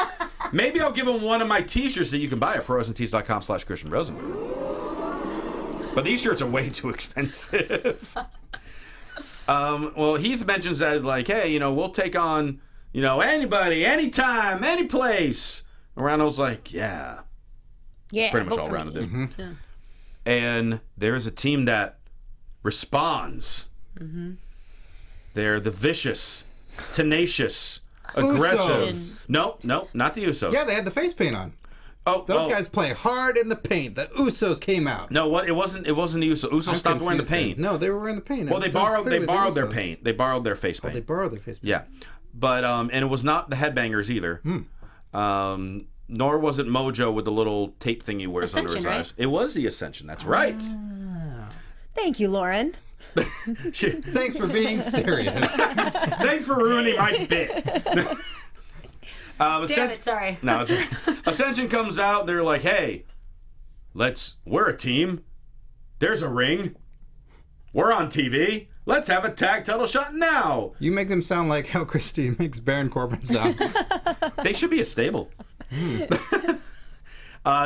Maybe I'll give him one of my t-shirts that you can buy at prowrestlingtees.com/Christian Rosenberg. But these shirts are way too expensive. Well, Heath mentions that, like, hey, we'll take on, anybody, anytime, any place. And Rhino's like, yeah. Yeah, Pretty much vote all for Rhino me. did. Mm-hmm. Yeah. And there is a team that responds. Mm-hmm. They're the vicious, tenacious, aggressive. Usos. No, not the Usos. Yeah, they had the face paint on. Oh, Those guys play hard in the paint. The Usos came out. No, what? It wasn't the Usos. Usos I'm stopped wearing the confused paint. then. No, they were wearing the paint. Well, they That was borrowed clearly the their Usos. paint. They borrowed their face paint. They borrowed their face paint. Yeah, but and it was not the Headbangers either. Nor was it Mojo with the little tape thing he wears under his Ascension, right? eyes. It was the Ascension. That's right. Thank you, Lauren. Thanks for being serious. Thanks for ruining my bit. Damn it, sorry. No, it's Ascension comes out. They're like, "Hey, we're a team. There's a ring. We're on TV. Let's have a tag title shot now." You make them sound like how Christy makes Baron Corbin sound. They should be a stable.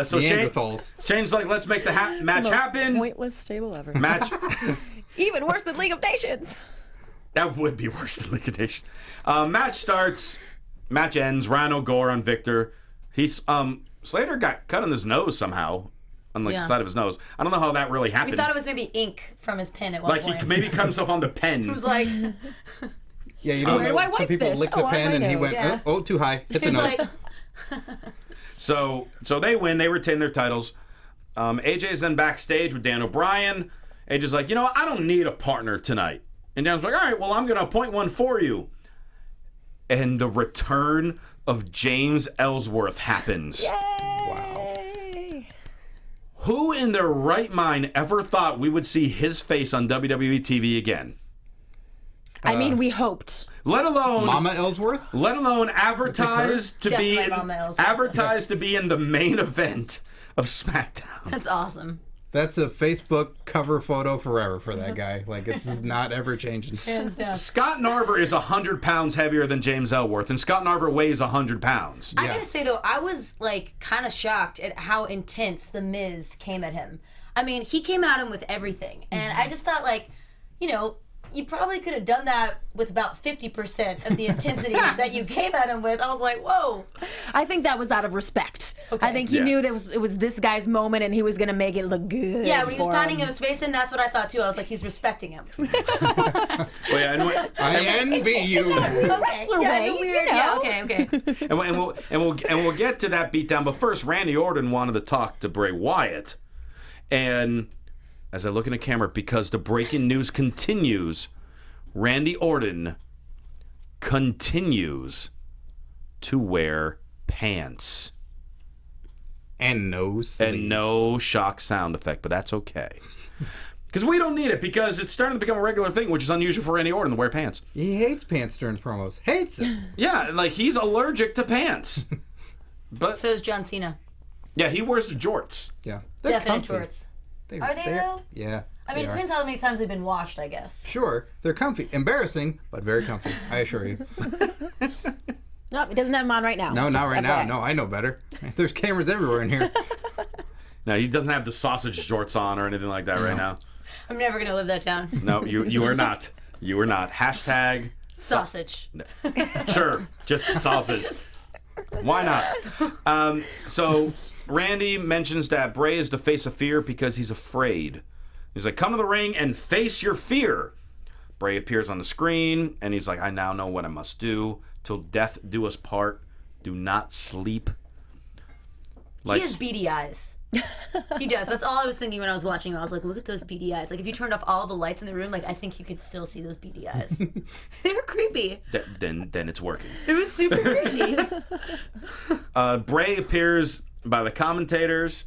So Shane's like, "Let's make the match happen." Pointless stable ever. Match. Even worse than League of Nations. That would be worse than liquidation. Match starts. Match ends. Rhino Gore on Victor. Slater got cut on his nose somehow, on the side of his nose. I don't know how that really happened. We thought it was maybe ink from his pen at one point. Like he maybe cut himself on the pen. It was like, Yeah, you know, Where do I some wipe people this? lick the Oh, on pen my and he nose. went, Yeah. oh, too high. Hit the he was nose. like, So they win. They retain their titles. AJ's then backstage with Dan O'Brien. AJ's like, I don't need a partner tonight. And Dan's like, all right, well, I'm going to appoint one for you. And the return of James Ellsworth happens. Yay! Who in their right mind ever thought we would see his face on WWE TV again? I mean, we hoped. Let alone Mama Ellsworth? advertised to be Definitely Mama Ellsworth. advertised to be in the main event of SmackDown. that's awesome. That's a Facebook cover photo forever for that guy. Like, it's just not ever changing. Hands down. Scott Narver is 100 pounds heavier than James Ellsworth, and Scott Narver weighs 100 pounds. I gotta say though, I was like kind of shocked at how intense the Miz came at him. I mean, he came at him with everything, and I just thought like, you probably could have done that with about 50% of the intensity that you came at him with. I was like, whoa. I think that was out of respect. Okay. I think he knew that it was this guy's moment and he was going to make it look good. Yeah, when he was for pounding him. his face in, that's what I thought too. I was like, he's respecting him. Well, yeah, I envy you. A wrestler way, you know. Yeah, okay. and we'll get to that beatdown. But first, Randy Orton wanted to talk to Bray Wyatt, and as I look in the camera, because the breaking news continues, Randy Orton continues to wear pants. And no sleeves. And no shock sound effect, but that's okay. Because we don't need it, because it's starting to become a regular thing, which is unusual for Randy Orton to wear pants. He hates pants during promos. Hates it. Yeah, like he's allergic to pants. But So is John Cena. yeah, he wears the jorts. Yeah. They're Definite comfy. shorts. Are Are they though? Yeah. I mean, it they are. depends how many times they've been washed, I guess. Sure, they're comfy. Embarrassing, but very comfy. I assure you. Nope, he doesn't have them on right now. No, Just not right now. FYI. No, I know better. There's cameras everywhere in here. No, he doesn't have the sausage jorts on or anything like that right now. I'm never gonna live that down. No, you are not. You are not. Hashtag Sausage. sure, just sausage. Why not? So Randy mentions that Bray is the face of fear because he's afraid. He's like, come to the ring and face your fear. Bray appears on the screen, and he's like, I now know what I must do. Till death do us part. Do not sleep. He has beady eyes. He does. That's all I was thinking when I was watching him. I was like, look at those beady eyes. Like, if you turned off all the lights in the room, like, I think you could still see those beady eyes. They were creepy. Then it's working. It was super creepy. Bray appears by the commentators.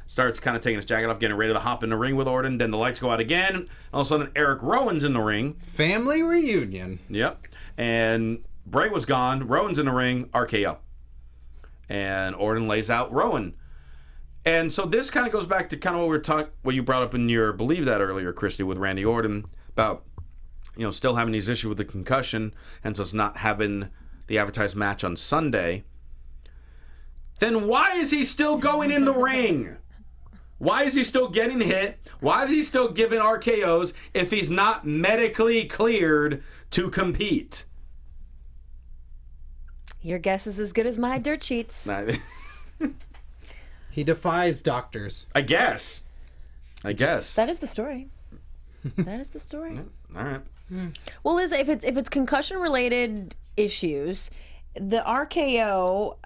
starts kind of taking his jacket off, getting ready to hop in the ring with Orton. Then the lights go out again. All of a sudden, Eric Rowan's in the ring. Family reunion. Yep. And Bray was gone. Rowan's in the ring. RKO. And Orton lays out Rowan. And so this kind of goes back to kind of what we were talking, what you brought up in your Believe That earlier, Christy, with Randy Orton about, still having these issues with the concussion, and so it's not having the advertised match on Sunday. Then why is he still going in the ring? Why is he still getting hit? Why is he still giving RKOs if he's not medically cleared to compete? Your guess is as good as my dirt sheets. He defies doctors. I guess. That is the story. That is the story. All right. Well, Liz, if it's concussion related issues, the RKO,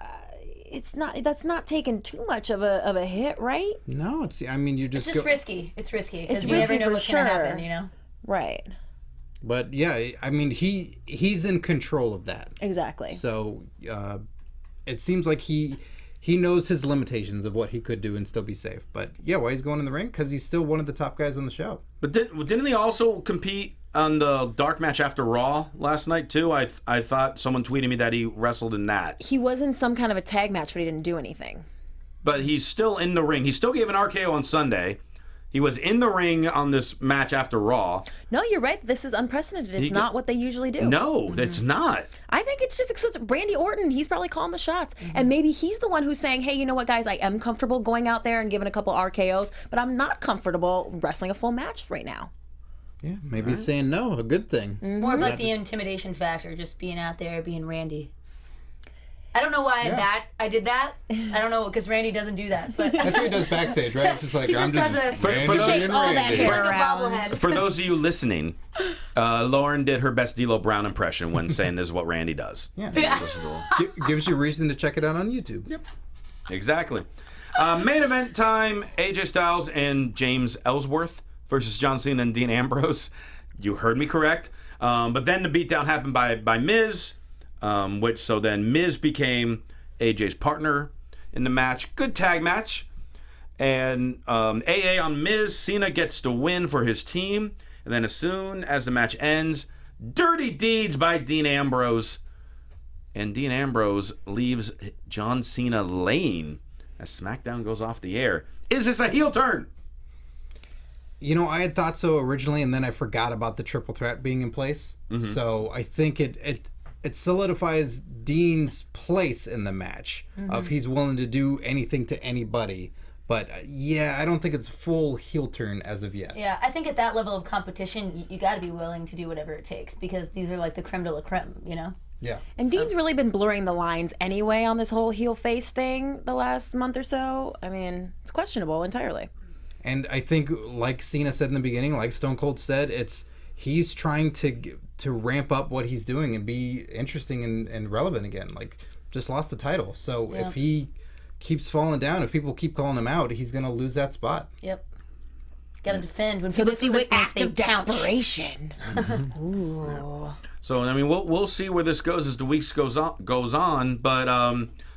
that's not taking too much of a hit, right? No, you just It's just risky. It's risky. It's You never risky know for what's gonna sure. happen, Right. But yeah, he's in control of that. Exactly. So it seems like he knows his limitations of what he could do and still be safe. But yeah, why he's going in the ring? Because he's still one of the top guys on the show. But didn't he also compete on the dark match after Raw last night too? I thought someone tweeted me that he wrestled in that. He was in some kind of a tag match, but he didn't do anything. But he's still in the ring. He still gave an RKO on Sunday. He was in the ring on this match after Raw. No, you're right. This is unprecedented. It's not what they usually do. No, it's not. I think it's just Randy Orton. He's probably calling the shots. And maybe he's the one who's saying, hey, you know what, guys? I am comfortable going out there and giving a couple RKOs, but I'm not comfortable wrestling a full match right now. Yeah, maybe he's saying no, a good thing. More of like the intimidation factor, just being out there, being Randy. I don't know why I did that. I don't know, because Randy doesn't do that. But That's what he does backstage, right? It's just like, he just does this. Randy for shakes and all that Randy. hair Like a around. bobblehead. For those of you listening, Lauren did her best D'Lo Brown impression when saying this is what Randy does. Yeah. Gives you reason to check it out on YouTube. Yep. Exactly. Main event time, AJ Styles and James Ellsworth versus John Cena and Dean Ambrose. You heard me correct. But then the beatdown happened by Miz, so then Miz became AJ's partner in the match. Good tag match. And AA on Miz. Cena gets the win for his team. And then as soon as the match ends, dirty deeds by Dean Ambrose. And Dean Ambrose leaves John Cena laying as SmackDown goes off the air. Is this a heel turn? I had thought so originally, and then I forgot about the triple threat being in place. So I think it solidifies Dean's place in the match of he's willing to do anything to anybody. But I don't think it's full heel turn as of yet. Yeah, I think at that level of competition, you got to be willing to do whatever it takes, because these are like the creme de la creme, Yeah. And Dean's really been blurring the lines anyway on this whole heel face thing the last month or so. I mean, it's questionable entirely. And I think, like Cena said in the beginning, like Stone Cold said, he's trying to ramp up what he's doing and be interesting and relevant again. Like, just lost the title. So if he keeps falling down, if people keep calling him out, he's going to lose that spot. Yep. Got to defend. When So people this see is an weakness, act they of pounce. desperation. Ooh. So I mean, we'll see where this goes as the weeks goes on.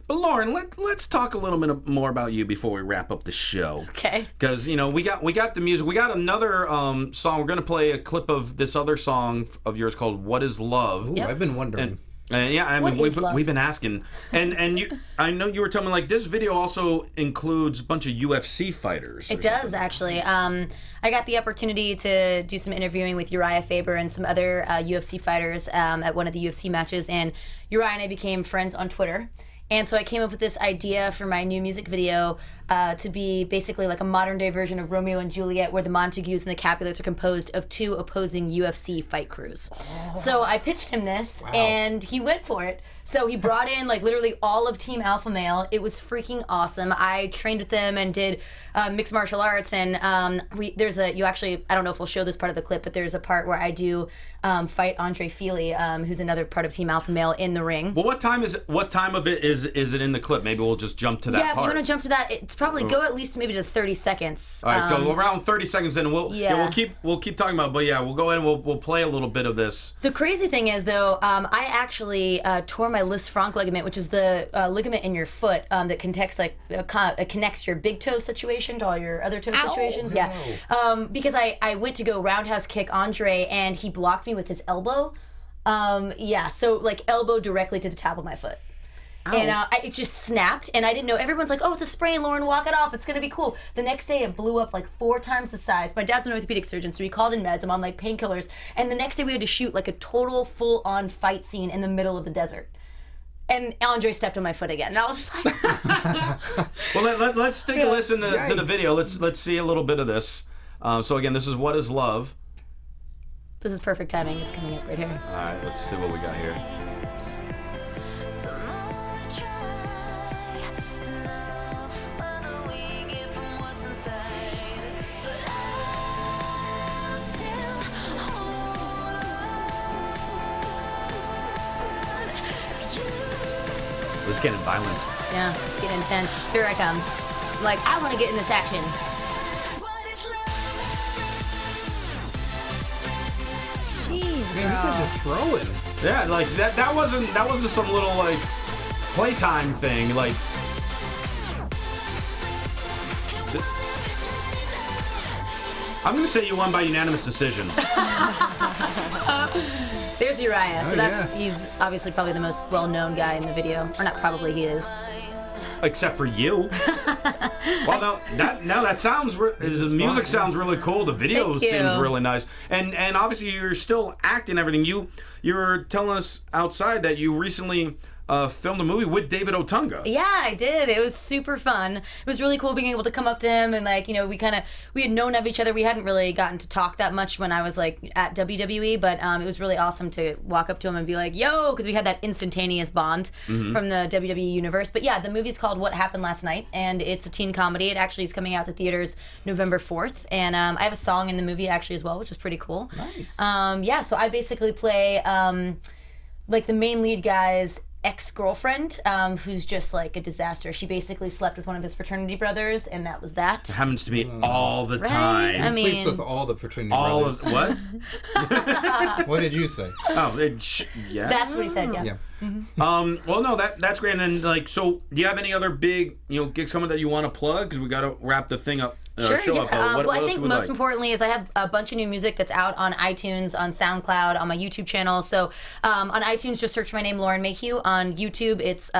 But Lauren, let's talk a little bit more about you before we wrap up the show. Okay. Because we got the music. We got another song. We're gonna play a clip of this other song of yours called "What Is Love." Ooh, I've been wondering. We've been asking, and I know you were telling me, like, this video also includes a bunch of UFC fighters. It does, actually. I got the opportunity to do some interviewing with Uriah Faber and some other UFC fighters at one of the UFC matches, and Uriah and I became friends on Twitter. And so I came up with this idea for my new music video to be basically like a modern day version of Romeo and Juliet, where the Montagues and the Capulets are composed of two opposing UFC fight crews. So I pitched him this, and he went for it. So he brought in like literally all of Team Alpha Male. It was freaking awesome. I trained with them and did mixed martial arts, and I don't know if we'll show this part of the clip, but there's a part where I do fight Andre Feely, who's another part of Team Alpha Male, in the ring. Well, what time of it is is it in the clip? Maybe we'll just jump to that Yeah, if part. you want to jump to that, it's probably go at least maybe to 30 seconds. All right, go around 30 seconds in, and we'll keep talking about it. But yeah, we'll go in and we'll play a little bit of this. The crazy thing is, though, I actually tore my Lis franc ligament, which is the ligament in your foot that connects your big toe situation to all your other toe situations. No. Yeah, because I went to go roundhouse kick Andre, and he blocked me with his elbow. So like elbow directly to the top of my foot. And it just snapped, and I didn't know. Everyone's like, oh, it's a sprain, Lauren, walk it off. It's going to be cool. The next day, it blew up like 4 times the size. My dad's an orthopedic surgeon, so he called in meds. I'm on like painkillers. And the next day, we had to shoot like a total full-on fight scene in the middle of the desert. And Andre stepped on my foot again. And I was just like... Well, let's take a listen to the video. Let's see a little bit of this. So again, this is What Is Love? This is perfect timing. It's coming up right here. All right, let's see what we got here. It's getting violent. Yeah, it's getting intense. Here I come. I'm like, I want to get in this action. Jeez, Man, you guys are throwing. Yeah, like that wasn't some little like playtime thing. Like I'm gonna say you won by unanimous decision. There's Uriah. So yeah. he's obviously probably the most well-known guy in the video, or not probably, he is. Except for you. Well, that sounds. The music sounds really cool. The video seems really nice, and obviously you're still acting and everything. You were telling us outside that you recently filmed a movie with David Otunga. Yeah, I did. It was super fun. It was really cool being able to come up to him and like, we had known of each other. We hadn't really gotten to talk that much when I was like at WWE, but it was really awesome to walk up to him and be like, yo, because we had that instantaneous bond from the WWE universe. But yeah, the movie's called What Happened Last Night, and it's a teen comedy. It actually is coming out to theaters November 4th, and I have a song in the movie actually as well, which is pretty cool. Nice. So I basically play like the main lead guy's ex-girlfriend, who's just like a disaster. She basically slept with one of his fraternity brothers, and that was that. It happens to me all the time. I mean, Sleeps with all the fraternity brothers. What? What did you say? Oh, yeah. that's what he said. Yeah. Well, no, that's great. And then, like, so do you have any other big, gigs coming that you want to plug? Because we got to wrap the thing up. Sure. Show up. What I else think would most like? importantly is I have a bunch of new music that's out on iTunes, on SoundCloud, on my YouTube channel. So on iTunes, just search my name, Lauren Mayhew. On YouTube, it's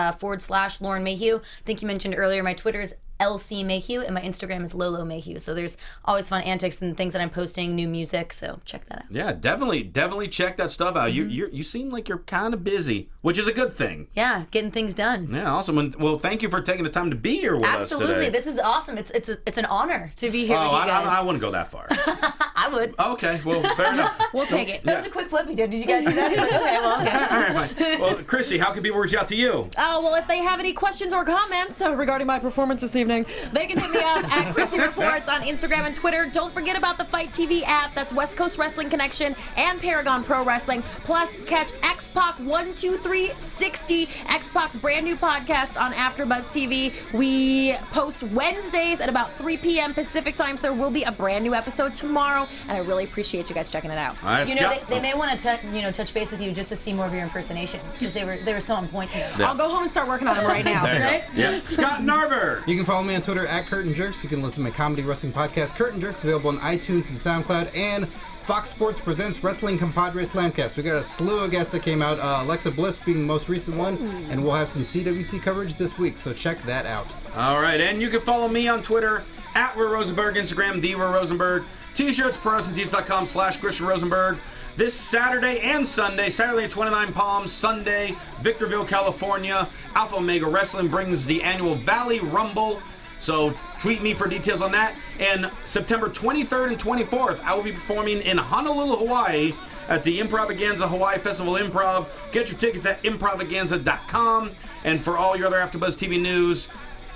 / Lauren Mayhew. I think you mentioned earlier my Twitter is LC Mayhew, and my Instagram is Lolo Mayhew. So there's always fun antics and things that I'm posting, new music. So check that out. Yeah, definitely check that stuff out. You seem like you're kind of busy, which is a good thing. Yeah, getting things done. Yeah, awesome. Well, thank you for taking the time to be here with us today. Absolutely, this is awesome. It's an honor to be here with you guys. I wouldn't go that far. I would. Okay, well, fair enough. We'll take it. That was a quick flip we did. Did you guys see that? He's like, okay, well, okay. All right, fine. Well, Christy, how can people reach out to you? Well, if they have any questions or comments regarding my performance this evening, they can hit me up at Christy Reports on Instagram and Twitter. Don't forget about the Fight TV app. That's West Coast Wrestling Connection and Paragon Pro Wrestling. Plus, catch X-Pac 12360, X-Pac's brand new podcast on AfterBuzz TV. We post Wednesdays at about 3 p.m. Pacific time, so there will be a brand new episode tomorrow, and I really appreciate you guys checking it out. All right, they may want to touch base with you just to see more of your impersonations, because they were so on point to me. I'll go home and start working on them right now. There you Okay? go. Yeah. Scott Narver. You can follow me on Twitter at Curtain Jerks. You can listen to my comedy wrestling podcast, Curtain Jerks, available on iTunes and SoundCloud. And Fox Sports presents Wrestling Compadre Slamcast. We got a slew of guests that came out. Alexa Bliss being the most recent one, and we'll have some CWC coverage this week. So check that out. All right, and you can follow me on Twitter at Will Rosenberg, Instagram Will Rosenberg, T-shirts ProWrestlingTees.com / Christian Rosenberg. This Saturday and Sunday, Saturday at 29 Palms, Sunday, Victorville, California. Alpha Omega Wrestling brings the annual Valley Rumble. So tweet me for details on that. And September 23rd and 24th, I will be performing in Honolulu, Hawaii at the Improvaganza Hawaii Festival Improv. Get your tickets at improvaganza.com. And for all your other AfterBuzz TV news,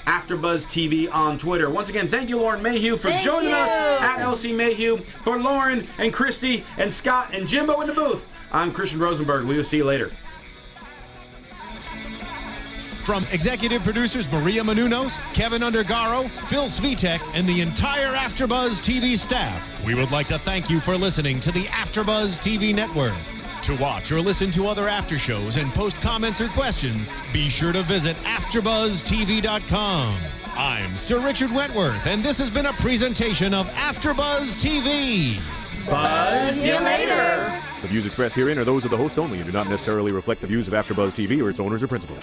AfterBuzz TV on Twitter. Once again, thank you, Lauren Mayhew, for joining us at LC Mayhew. For Lauren and Christy and Scott and Jimbo in the booth, I'm Christian Rosenberg. We will see you later. From executive producers Maria Menounos, Kevin Undergaro, Phil Svitek, and the entire AfterBuzz TV staff, we would like to thank you for listening to the AfterBuzz TV network. To watch or listen to other after shows and post comments or questions, be sure to visit AfterBuzzTV.com. I'm Sir Richard Wentworth, and this has been a presentation of AfterBuzz TV. Buzz you later. The views expressed herein are those of the hosts only and do not necessarily reflect the views of AfterBuzz TV or its owners or principals.